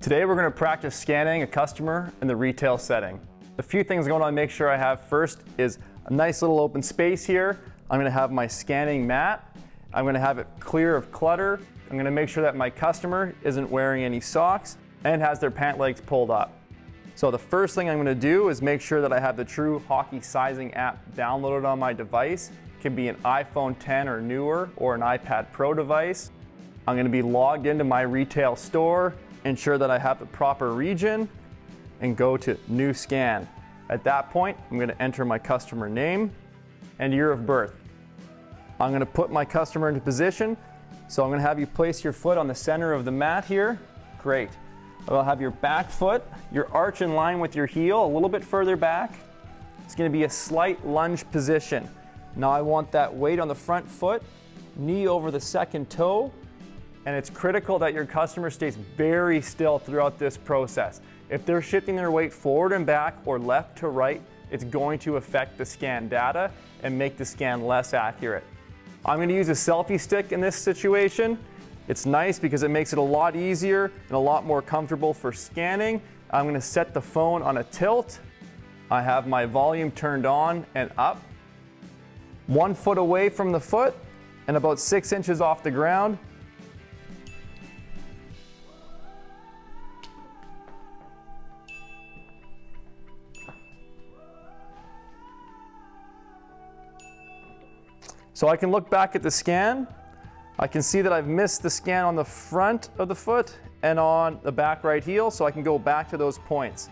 Today we're going to practice scanning a customer in the retail setting. A few things I want to make sure I have first is a nice little open space here. I'm going to have my scanning mat. I'm going to have it clear of clutter. I'm going to make sure that my customer isn't wearing any socks and has their pant legs pulled up. So the first thing I'm going to do is make sure that I have the True Hockey Sizing app downloaded on my device. It can be an iPhone 10 or newer or an iPad Pro device. I'm going to be logged into my retail store, ensure that I have the proper region, and go to New Scan. At that point, I'm going to enter my customer name and year of birth. I'm going to put my customer into position, so I'm going to have you place your foot on the center of the mat here. Great. I'll have your back foot, your arch in line with your heel, a little bit further back. It's going to be a slight lunge position. Now I want that weight on the front foot, knee over the second toe, and it's critical that your customer stays very still throughout this process. If they're shifting their weight forward and back or left to right, it's going to affect the scan data and make the scan less accurate. I'm going to use a selfie stick in this situation. It's nice because it makes it a lot easier and a lot more comfortable for scanning. I'm going to set the phone on a tilt. I have my volume turned on and up. 1 foot away from the foot and about 6 inches off the ground. So I can look back at the scan. I can see that I've missed the scan on the front of the foot and on the back right heel, so I can go back to those points.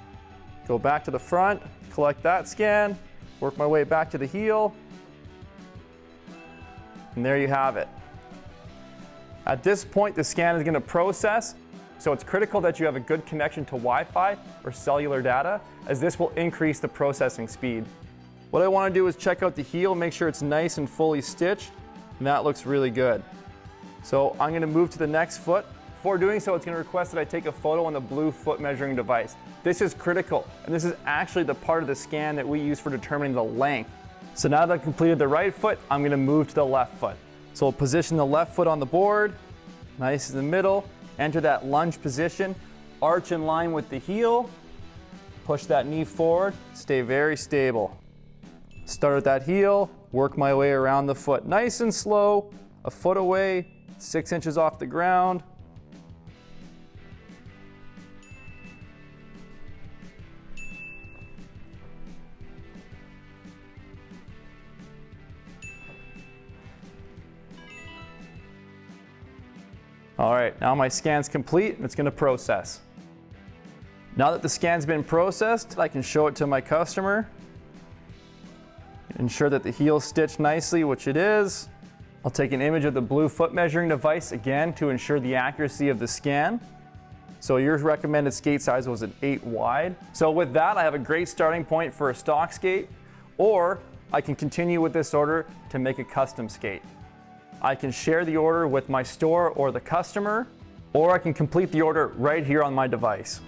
Go back to the front, collect that scan, work my way back to the heel, and there you have it. At this point, the scan is going to process, so it's critical that you have a good connection to Wi-Fi or cellular data, as this will increase the processing speed. What I want to do is check out the heel, make sure it's nice and fully stitched, and that looks really good. So I'm going to move to the next foot. Before doing so, it's going to request that I take a photo on the blue foot measuring device. This is critical, and this is actually the part of the scan that we use for determining the length. So now that I've completed the right foot, I'm going to move to the left foot. So we'll position the left foot on the board, nice in the middle, enter that lunge position, arch in line with the heel, push that knee forward, stay very stable. Start at that heel, work my way around the foot nice and slow, a foot away, 6 inches off the ground. All right, now my scan's complete and it's going to process. Now that the scan's been processed, I can show it to my customer. Ensure that the heel's stitched nicely, which it is. I'll take an image of the blue foot measuring device again to ensure the accuracy of the scan. So your recommended skate size was an 8 wide. So with that, I have a great starting point for a stock skate, or I can continue with this order to make a custom skate. I can share the order with my store or the customer, or I can complete the order right here on my device.